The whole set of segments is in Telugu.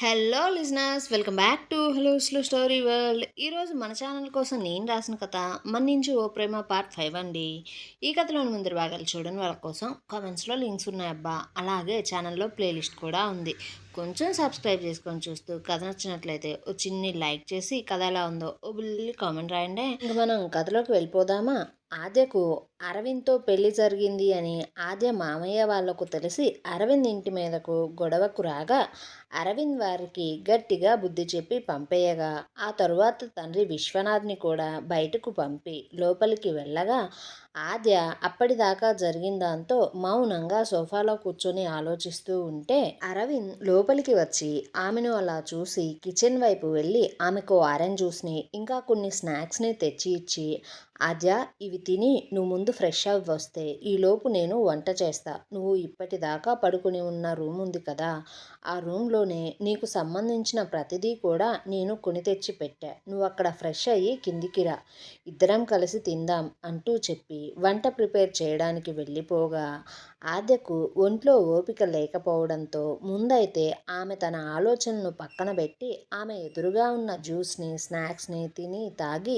Hello listeners, welcome back to hello slow story world. ఈరోజు మన ఛానల్ కోసం నేను రాసిన కథ మన్నించు ఓ ప్రేమ పార్ట్ 5 అండి. ఈ కథలోని ముందరి భాగాలు చూడని వాళ్ళ కోసం కామెంట్స్లో లింక్స్ ఉన్నాయి అబ్బా. అలాగే ఛానల్లో ప్లేలిస్ట్ కూడా ఉంది. కొంచెం సబ్స్క్రైబ్ చేసుకొని చూస్తూ కథ నచ్చినట్లయితే ఓ చిన్ని లైక్ చేసి కథ ఎలా ఉందో ఓ బిల్లి కామెంట్ రాయండి. ఇంక మనం కథలోకి వెళ్ళిపోదామా? ఆద్యకు అరవింద్తో పెళ్లి జరిగింది అని ఆద్య మామయ్య వాళ్లకు తెలిసి అరవింద్ ఇంటి మీదకు గొడవకు రాగా అరవింద్ వారికి గట్టిగా బుద్ధి చెప్పి పంపేయగా ఆ తరువాత తండ్రి విశ్వనాథ్ని కూడా బయటకు పంపి లోపలికి వెళ్ళగా ఆద్య అప్పటిదాకా జరిగిన దాంతో మౌనంగా సోఫాలో కూర్చొని ఆలోచిస్తూ ఉంటే అరవింద్ లోపలికి వచ్చి ఆమెను అలా చూసి కిచెన్ వైపు వెళ్ళి ఆమెకు ఆరెంజ్ జ్యూస్ని ఇంకా కొన్ని స్నాక్స్ని తెచ్చి ఇచ్చి, ఆద్య ఇవి తిని నువ్వు ముందు ఫ్రెష్ అవి వస్తే ఈలోపు నేను వంట చేస్తా. నువ్వు ఇప్పటిదాకా పడుకుని ఉన్న రూమ్ ఉంది కదా, ఆ రూమ్లోనే నీకు సంబంధించిన ప్రతిదీ కూడా నేను కొని తెచ్చి పెట్టా. నువ్వు అక్కడ ఫ్రెష్ అయ్యి కిందికి రా, ఇద్దరం కలిసి తిందాం అంటూ చెప్పి వంట ప్రిపేర్ చేయడానికి వెళ్ళిపోగా ఆద్యకు ఒంట్లో ఓపిక లేకపోవడంతో ముందైతే ఆమె తన ఆలోచనను పక్కన పెట్టి ఆమె ఎదురుగా ఉన్న జ్యూస్ని స్నాక్స్ని తిని తాగి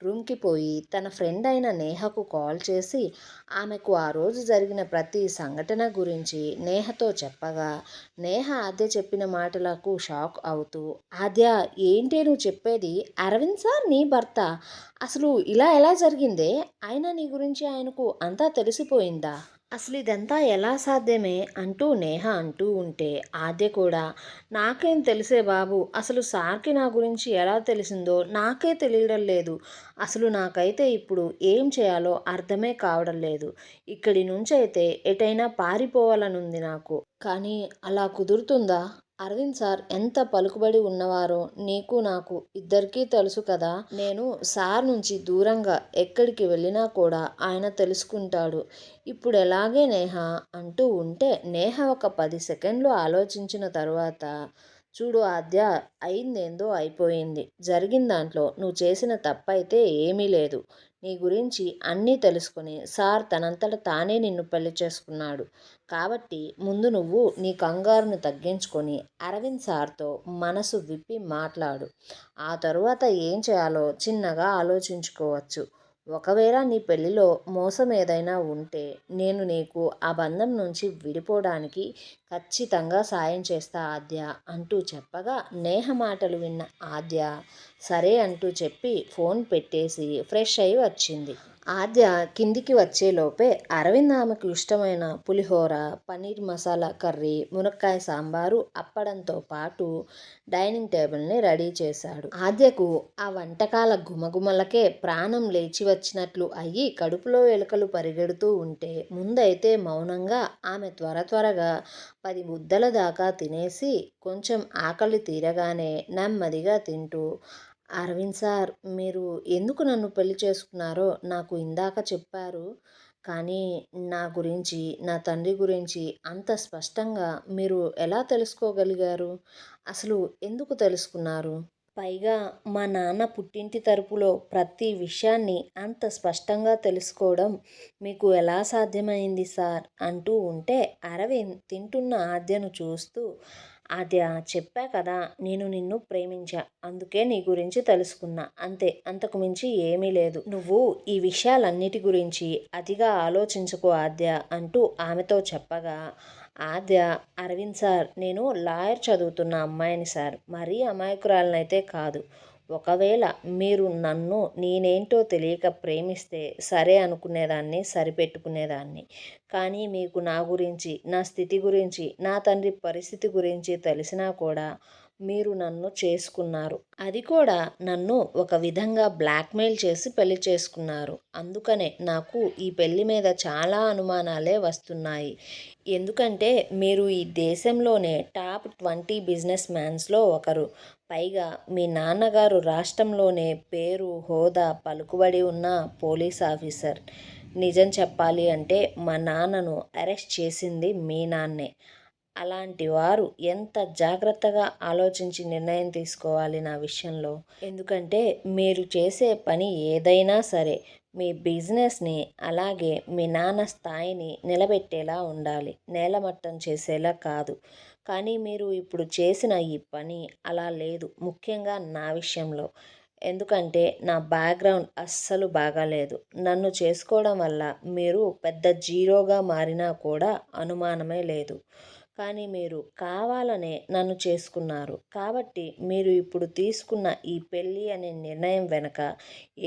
రూమ్కి పోయి తన ఫ్రెండ్ అయిన నేహకు కాల్ చేసి ఆమెకు ఆ రోజు జరిగిన ప్రతి సంఘటన గురించి నేహతో చెప్పగా నేహ ఆద్య చెప్పిన మాటలకు షాక్ అవుతూ, ఆద్య ఏంటి నువ్వు చెప్పేది? అరవింద్ సార్ నీ భర్త? అసలు ఇలా ఎలా జరిగిందే? అయినా నీ గురించి ఆయనకు అంతా తెలిసిపోయిందా? అసలు ఇదంతా ఎలా సాధ్యమే అంటూ నేహ అంటూ ఉంటే ఆద్య కూడా నాకేం తెలిసే బాబు, అసలు సార్కి నా గురించి ఎలా తెలిసిందో నాకే తెలియడం లేదు. అసలు నాకైతే ఇప్పుడు ఏం చేయాలో అర్థమే కావడం లేదు. ఇక్కడి నుంచి అయితే ఎటైనా పారిపోవాలనుంది నాకు. కానీ అలా కుదురుతుందా? అరవింద్ సార్ ఎంత పలుకుబడి ఉన్నవారో నీకు నాకు ఇద్దరికీ తెలుసు కదా. నేను సార్ నుంచి దూరంగా ఎక్కడికి వెళ్ళినా కూడా ఆయన తెలుసుకుంటాడు. ఇప్పుడు ఎలాగే నేహ అంటూ ఉంటే నేహ ఒక 10 సెకండ్లు ఆలోచించిన తరువాత, చూడు ఆద్య, అయిందేందో అయిపోయింది. జరిగిన దాంట్లో నువ్వు చేసిన తప్పైతే ఏమీ లేదు. నీ గురించి అన్నీ తెలుసుకుని సార్ తనంతట తానే నిన్ను పెళ్లి చేసుకున్నాడు. కాబట్టి ముందు నువ్వు నీ కంగారును తగ్గించుకొని అరవింద్ సార్తో మనసు విప్పి మాట్లాడు. ఆ తరువాత ఏం చేయాలో చిన్నగా ఆలోచించుకోవచ్చు. ఒకవేళ నీ పెళ్లిలో మోసం ఏదైనా ఉంటే నేను నీకు ఆ బంధం నుంచి విడిపోవడానికి ఖచ్చితంగా సాయం చేస్తా ఆద్య అంటూ చెప్పగా నేహ మాటలు విన్న ఆద్య సరే అంటూ చెప్పి ఫోన్ పెట్టేసి ఫ్రెష్ అయి వచ్చింది. ఆద్య కిందికి వచ్చేలోపే అరవింద్ ఆమెకు ఇష్టమైన పులిహోర, పన్నీర్ మసాలా కర్రీ, మునక్కాయ సాంబారు, అప్పడంతో పాటు డైనింగ్ టేబుల్ని రెడీ చేశాడు. ఆద్యకు ఆ వంటకాల గుమగుమలకే ప్రాణం లేచి వచ్చినట్లు అయ్యి కడుపులో ఎలుకలు పరిగెడుతూ ఉంటే ముందైతే మౌనంగా ఆమె త్వరగా 10 ముద్దల దాకా తినేసి కొంచెం ఆకలి తీరగానే నెమ్మదిగా తింటూ, అరవింద్ సార్ మీరు ఎందుకు నన్ను పెళ్లి చేసుకున్నారో నాకు ఇందాక చెప్పారు. కానీ నా గురించి, నా తండ్రి గురించి అంత స్పష్టంగా మీరు ఎలా తెలుసుకోగలిగారు? అసలు ఎందుకు తెలుసుకున్నారు? పైగా మా నాన్న పుట్టింటి తరపులో ప్రతి విషయాన్ని అంత స్పష్టంగా తెలుసుకోవడం మీకు ఎలా సాధ్యమైంది సార్ అంటూ ఉంటే అరవింద్ తింటున్న ఆద్యను చూస్తూ, ఆద్య చెప్పా కదా, నేను నిన్ను ప్రేమించా, అందుకే నీ గురించి తెలుసుకున్నా, అంతే, అంతకు మించి ఏమీ లేదు. నువ్వు ఈ విషయాలన్నిటి గురించి అతిగా ఆలోచించకు ఆద్య అంటూ ఆమెతో చెప్పగా ఆద్య, అరవింద్ సార్ నేను లాయర్ చదువుతున్న అమ్మాయిని సార్, మరీ అమాయకురాలనైతే కాదు. ఒకవేళ మీరు నన్ను నేనేంటో తెలియక ప్రేమిస్తే సరే అనుకునేదాన్ని, సరిపెట్టుకునేదాన్ని. కానీ మీకు నా గురించి, నా స్థితి గురించి, నా తండ్రి పరిస్థితి గురించి తెలిసినా కూడా మీరు నన్ను చేసుకున్నారు. అది కూడా నన్ను ఒక విధంగా బ్లాక్మెయిల్ చేసి పెళ్లి చేసుకున్నారు. అందుకనే నాకు ఈ పెళ్లి మీద చాలా అనుమానాలే వస్తున్నాయి. ఎందుకంటే మీరు ఈ దేశంలోనే టాప్ 20 బిజినెస్ మ్యాన్స్లో ఒకరు. పైగా మీ నాన్నగారు రాష్ట్రంలోనే పేరు, హోదా, పలుకుబడి ఉన్న పోలీస్ ఆఫీసర్. నిజం చెప్పాలి అంటే మా నాన్నను అరెస్ట్ చేసింది మీ నాన్నే. అలాంటి వారు ఎంత జాగ్రత్తగా ఆలోచించి నిర్ణయం తీసుకోవాలి నా విషయంలో. ఎందుకంటే మీరు చేసే పని ఏదైనా సరే మీ బిజినెస్ని అలాగే మీ నాన్న స్థాయిని నిలబెట్టేలా ఉండాలి, నేలమట్టం చేసేలా కాదు. కానీ మీరు ఇప్పుడు చేసిన ఈ పని అలా లేదు. ముఖ్యంగా నా విషయంలో. ఎందుకంటే నా బ్యాక్‌గ్రౌండ్ అస్సలు బాగాలేదు. నన్ను చేసుకోవడం వల్ల మీరు పెద్ద జీరోగా మారినా కూడా అనుమానమే లేదు. కానీ మీరు కావాలనే నన్ను చేసుకున్నారు. కాబట్టి మీరు ఇప్పుడు తీసుకున్న ఈ పెళ్ళి అనే నిర్ణయం వెనక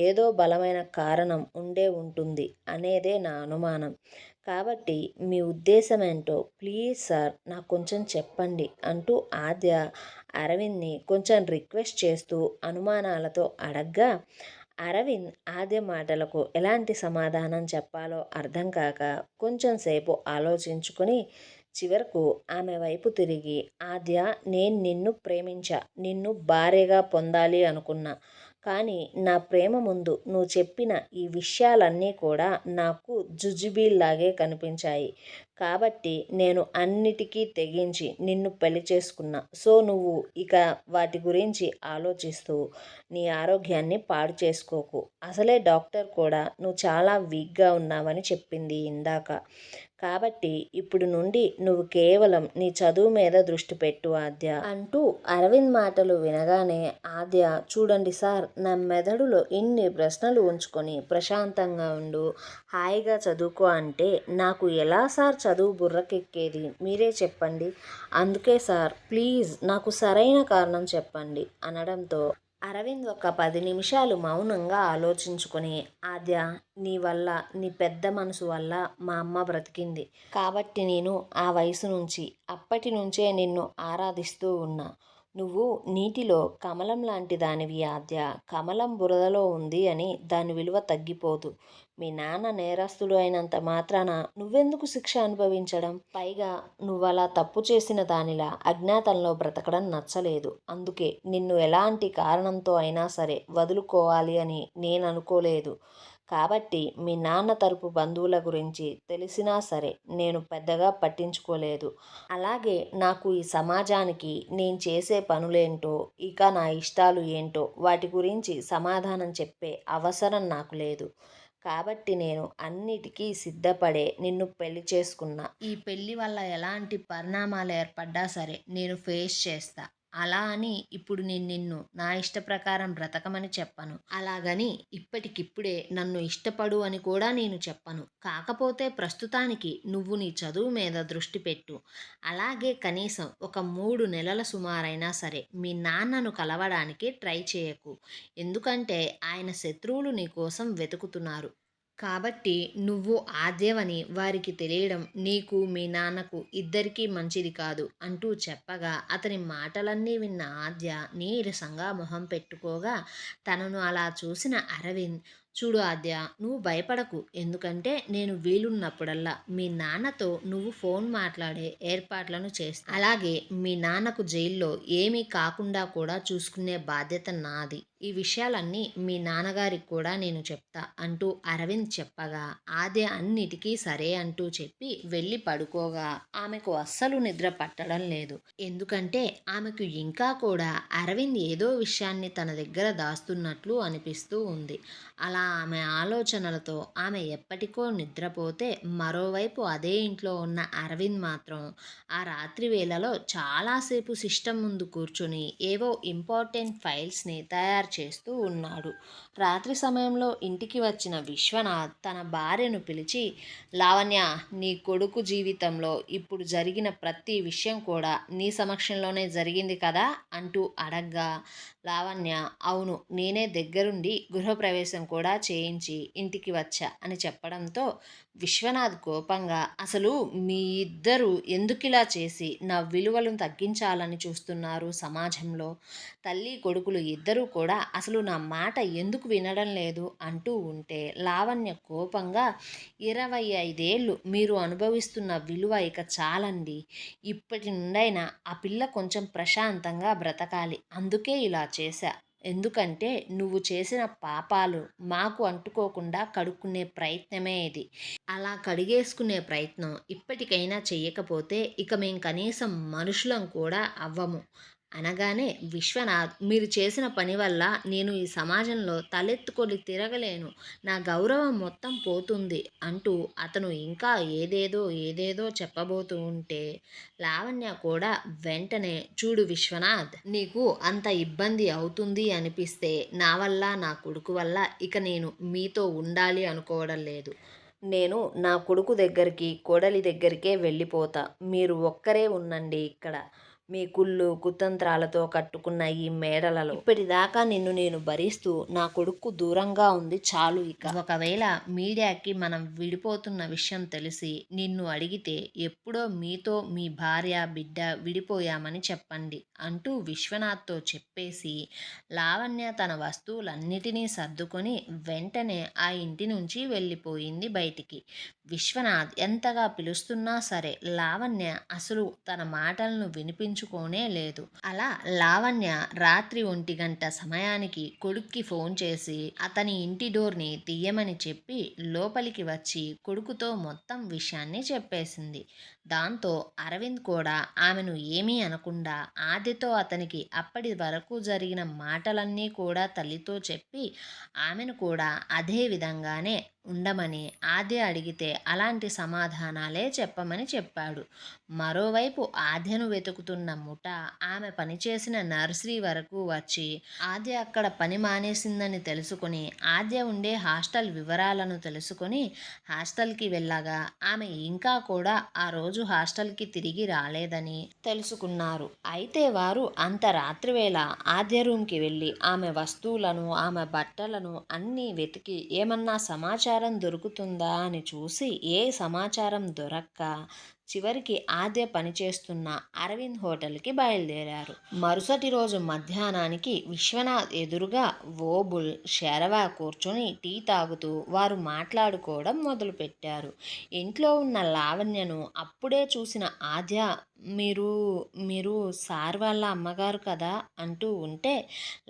ఏదో బలమైన కారణం ఉండే ఉంటుంది అనేదే నా అనుమానం. కాబట్టి మీ ఉద్దేశమేంటో ప్లీజ్ సార్ నాకు కొంచెం చెప్పండి అంటూ ఆద్య అరవింద్‌ని కొంచెం రిక్వెస్ట్ చేస్తూ అనుమానాలతో అడగ్గా, అరవింద్ ఆద్య మాటలకు ఎలాంటి సమాధానం చెప్పాలో అర్థం కాక కొంచెం సేపు ఆలోచించుకొని చివరకు ఆమె వైపు తిరిగి, ఆద్య, నేను నిన్ను ప్రేమించా. నిన్ను భార్యగా పొందాలి అనుకున్నా. కానీ నా ప్రేమ ముందు నువ్వు చెప్పిన ఈ విషయాలన్నీ కూడా నాకు జుజుబీల్లాగే కనిపించాయి. కాబట్టి నేను అన్నిటికీ తెగించి నిన్ను పెళ్లి చేసుకున్నా. సో నువ్వు ఇక వాటి గురించి ఆలోచిస్తూ నీ ఆరోగ్యాన్ని పాడు చేసుకోకు. అసలే డాక్టర్ కూడా నువ్వు చాలా వీక్‌గా ఉన్నావని చెప్పింది ఇందాక. కాబట్టి ఇప్పుడు నుండి నువ్వు కేవలం నీ చదువు మీద దృష్టి పెట్టు ఆద్య అంటూ అరవింద్ మాటలు వినగానే ఆద్య, చూడండి సార్, నా మెదడులో ఇన్ని ప్రశ్నలు ఉంచుకొని ప్రశాంతంగా ఉండు, హాయిగా చదువుకో అంటే నాకు ఎలా సార్ చదువు బుర్రకెక్కేది మీరే చెప్పండి. అందుకే సార్ ప్లీజ్ నాకు సరైన కారణం చెప్పండి అనడంతో అరవింద్ ఒక 10 నిమిషాలు మౌనంగా ఆలోచించుకొని, ఆద్య, నీ వల్ల, నీ పెద్ద మనసు వల్ల మా అమ్మ బ్రతికింది. కాబట్టి నేను ఆ వయసు నుంచి, అప్పటి నుంచే నిన్ను ఆరాధిస్తూ ఉన్నా. నువ్వు నీటిలో కమలం లాంటి దానివి ఆద్య. కమలం బురదలో ఉంది అని దాని విలువ తగ్గిపోదు. మీ నాన్న నేరస్తుడు అయినంత మాత్రాన నువ్వెందుకు శిక్ష అనుభవించడం? పైగా నువ్వలా తప్పు చేసిన దానిలా అజ్ఞాతంలో బ్రతకడం నచ్చలేదు. అందుకే నిన్ను ఎలాంటి కారణంతో అయినా సరే వదులుకోవాలి అని నేననుకోలేదు. కాబట్టి మీ నాన్న తరపు బంధువుల గురించి తెలిసినా సరే నేను పెద్దగా పట్టించుకోలేదు. అలాగే నాకు ఈ సమాజానికి నేను చేసే పనులేంటో, ఇక నా ఇష్టాలు ఏంటో వాటి గురించి సమాధానం చెప్పే అవసరం నాకు లేదు. కాబట్టి నేను అన్నిటికీ సిద్ధపడే నిన్ను పెళ్లి చేసుకున్నా. ఈ పెళ్లి వల్ల ఎలాంటి పరిణామాలు ఏర్పడ్డా సరే నేను ఫేస్ చేస్తా. అలా అని ఇప్పుడు నేను నిన్ను నా ఇష్ట ప్రకారం బ్రతకమని చెప్పను. అలాగని ఇప్పటికిప్పుడే నన్ను ఇష్టపడు అని కూడా నేను చెప్పను. కాకపోతే ప్రస్తుతానికి నువ్వు నీ చదువు మీద దృష్టి పెట్టు. అలాగే కనీసం ఒక 3 నెలల సుమారైనా సరే మీ నాన్నను కలవడానికి ట్రై చేయకు. ఎందుకంటే ఆయన శత్రువులు నీ కోసం వెతుకుతున్నారు. కాబట్టి నువ్వు ఆద్యవని వారికి తెలియడం నీకు, మీ నాన్నకు ఇద్దరికీ మంచిది కాదు అంటూ చెప్పగా అతని మాటలన్నీ విన్న ఆద్య నీరసంగా మొహం పెట్టుకోగా, తనను అలా చూసిన అరవింద్, చూడు ఆద్య, నువ్వు భయపడకు. ఎందుకంటే నేను వీలున్నప్పుడల్లా మీ నాన్నతో నువ్వు ఫోన్ మాట్లాడే ఏర్పాట్లను చేస్తా. అలాగే మీ నాన్నకు జైల్లో ఏమీ కాకుండా కూడా చూసుకునే బాధ్యత నాది. ఈ విషయాలన్నీ మీ నాన్నగారికి కూడా నేను చెప్తా అంటూ అరవింద్ చెప్పగా ఆద్య అన్నిటికీ సరే అంటూ చెప్పి వెళ్ళి పడుకోగా ఆమెకు అస్సలు నిద్ర పట్టడం లేదు. ఎందుకంటే ఆమెకు ఇంకా కూడా అరవింద్ ఏదో విషయాన్ని తన దగ్గర దాస్తున్నట్లు అనిపిస్తూ ఉంది. అలా ఆమె ఆలోచనలతో ఆమె ఎప్పటికో నిద్రపోతే, మరోవైపు అదే ఇంట్లో ఉన్న అరవింద్ మాత్రం ఆ రాత్రి వేళలో చాలాసేపు సిస్టమ్ ముందు కూర్చొని ఏవో ఇంపార్టెంట్ ఫైల్స్ని తయారు చేస్తూ ఉన్నాడు. రాత్రి సమయంలో ఇంటికి వచ్చిన విశ్వనాథ్ తన భార్యను పిలిచి, లావణ్య, నీ కొడుకు జీవితంలో ఇప్పుడు జరిగిన ప్రతి విషయం కూడా నీ సమక్షంలోనే జరిగింది కదా అంటూ అడగ్గా, లావణ్య, అవును, నేనే దగ్గరుండి గృహప్రవేశం కూడా చేయించి ఇంటికి వచ్చా అని చెప్పడంతో విశ్వనాథ్ కోపంగా, అసలు మీ ఇద్దరు ఎందుకిలా చేసి నా విలువలను తగ్గించాలని చూస్తున్నారు సమాజంలో? తల్లి కొడుకులు ఇద్దరూ కూడా అసలు నా మాట ఎందుకు వినడం లేదు అంటూ ఉంటే లావణ్య కోపంగా, 25 ఏళ్ళు మీరు అనుభవిస్తున్న విలువ ఇక చాలండి. ఇప్పటి నుండైనా ఆ పిల్ల కొంచెం ప్రశాంతంగా బ్రతకాలి. అందుకే ఇలా చేశా. ఎందుకంటే నువ్వు చేసిన పాపాలు మాకు అంటుకోకుండా కడుక్కునే ప్రయత్నమే ఇది. అలా కడిగేసుకునే ప్రయత్నం ఇప్పటికైనా చెయ్యకపోతే ఇక మేం కనీసం మనుషులం కూడా అవ్వము. అనగానే విశ్వనాథ్, మీరు చేసిన పని వల్ల నేను ఈ సమాజంలో తలెత్తుకొని తిరగలేను, నా గౌరవం మొత్తం పోతుంది అంటూ అతను ఇంకా ఏదేదో చెప్పబోతూ ఉంటే లావణ్య కూడా వెంటనే, చూడు విశ్వనాథ్, నీకు అంత ఇబ్బంది అవుతుంది అనిపిస్తే నా వల్ల నా కొడుకు వల్ల ఇక నేను మీతో ఉండాలి అనుకోవడం లేదు. నేను నా కొడుకు దగ్గరికి, కోడలి దగ్గరికే వెళ్ళిపోతా. మీరు ఒక్కరే ఉండండి ఇక్కడ. మీ కుళ్ళు, కుతంత్రాలతో కట్టుకున్న ఈ మేడలలో. ఇప్పటిదాకా నిన్ను నేను భరిస్తూ నా కొడుక్కు దూరంగా ఉంది చాలు ఇక. ఒకవేళ మీడియాకి మనం విడిపోతున్న విషయం తెలిసి నిన్ను అడిగితే ఎప్పుడో మీతో మీ భార్య, బిడ్డ విడిపోయామని చెప్పండి అంటూ విశ్వనాథ్తో చెప్పేసి లావణ్య తన వస్తువులన్నిటినీ సర్దుకొని వెంటనే ఆ ఇంటి నుంచి వెళ్ళిపోయింది బయటికి. విశ్వనాథ్ ఎంతగా పిలుస్తున్నా సరే లావణ్య అసలు తన మాటలను వినిపించుకోనే లేదు. అలా లావణ్య రాత్రి 1 గంట సమయానికి కొడుక్కి ఫోన్ చేసి అతని ఇంటి డోర్ని తీయమని చెప్పి లోపలికి వచ్చి కొడుకుతో మొత్తం విషయాన్ని చెప్పేసింది. దాంతో అరవింద్ కూడా ఆమెను ఏమీ అనకుండా ఆద్యతో అతనికి అప్పటి వరకు జరిగిన మాటలన్నీ కూడా తల్లితో చెప్పి ఆమెను కూడా అదే విధంగానే ఉండమని, ఆద్య అడిగితే అలాంటి సమాధానాలే చెప్పమని చెప్పాడు. మరోవైపు ఆద్యను వెతుకుతున్న ముఠ ఆమె పనిచేసిన నర్సరీ వరకు వచ్చి ఆద్య అక్కడ పని మానేసిందని తెలుసుకొని ఆద్య ఉండే హాస్టల్ వివరాలను తెలుసుకొని హాస్టల్కి వెళ్ళగా ఆమె ఇంకా కూడా ఆ రోజు హాస్టల్కి తిరిగి రాలేదని తెలుసుకున్నారు. అయితే వారు అంత రాత్రివేళ ఆద్య రూమ్కి వెళ్ళి ఆమె వస్తువులను, ఆమె బట్టలను అన్నీ వెతికి ఏమన్నా సమాచారం దొరుకుతుందా అని చూసి ఏ సమాచారం దొరక్క చివరికి ఆద్య పనిచేస్తున్న అరవింద్ హోటల్కి బయలుదేరారు. మరుసటి రోజు మధ్యాహ్నానికి విశ్వనాథ్ ఎదురుగా ఓబుల్, శరవ కూర్చొని టీ తాగుతూ వారు మాట్లాడుకోవడం మొదలుపెట్టారు. ఇంట్లో ఉన్న లావణ్యను అప్పుడే చూసిన ఆద్య, మీరు మీరు సార్ వాళ్ళ అమ్మగారు కదా అంటూ ఉంటే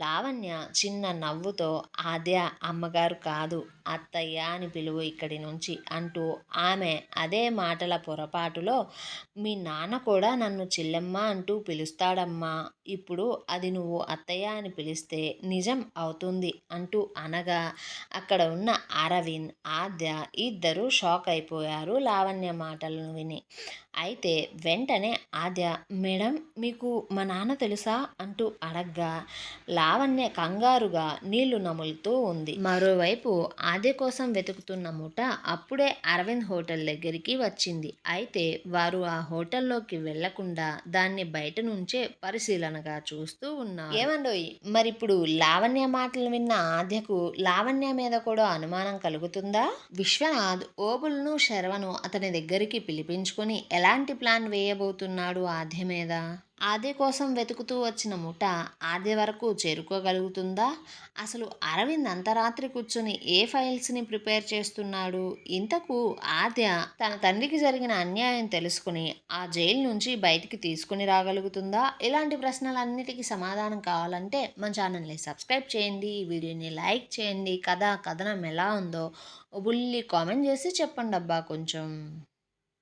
లావణ్య చిన్న నవ్వుతో, ఆద్య అమ్మగారు కాదు, అత్తయ్య అని పిలువు ఇక్కడి నుంచి అంటూ ఆమె అదే మాటల పొరపాటులో, మీ నాన్న కూడా నన్ను చెల్లెమ్మ అంటూ పిలుస్తాడమ్మా, ఇప్పుడు అది నువ్వు అత్తయ్య అని పిలిస్తే నిజం అవుతుంది అంటూ అనగా అక్కడ ఉన్న అరవింద్, ఆద్య ఇద్దరూ షాక్ అయిపోయారు లావణ్య మాటలను విని. అయితే వెంటనే ఆద్య, మేడం మీకు మా నాన్న తెలుసా అంటూ అడగ్గా లావణ్య కంగారుగా నీళ్లు నములుతూ ఉంది. మరోవైపు ఆద్య కోసం వెతుకుతున్న ముఠ అప్పుడే అరవింద్ హోటల్ దగ్గరికి వచ్చింది. అయితే వారు ఆ హోటల్లోకి వెళ్లకుండా దాన్ని బయట నుంచే పరిశీలనగా చూస్తూ ఉన్నారు. ఏమండోయ్, మరిప్పుడు లావణ్య మాటలు విన్న ఆద్యకు లావణ్య మీద కూడా అనుమానం కలుగుతుందా? విశ్వనాథ్ ఓబుల్ను, శర్వను అతని దగ్గరికి పిలిపించుకొని ఎలాంటి ప్లాన్ వేయబోతున్నాడు ఆద్య మీద? ఆద్య కోసం వెతుకుతూ వచ్చిన ముఠ ఆద్య వరకు చేరుకోగలుగుతుందా? అసలు అరవింద్ అంతరాత్రి కూర్చొని ఏ ఫైల్స్ని ప్రిపేర్ చేస్తున్నాడు? ఇంతకు ఆద్య తన తండ్రికి జరిగిన అన్యాయం తెలుసుకుని ఆ జైలు నుంచి బయటికి తీసుకుని రాగలుగుతుందా? ఇలాంటి ప్రశ్నలన్నిటికీ సమాధానం కావాలంటే మన ఛానల్ని సబ్స్క్రైబ్ చేయండి, వీడియోని లైక్ చేయండి. కథనం ఎలా ఉందో బుల్లి కామెంట్ చేసి చెప్పండి అబ్బా కొంచెం.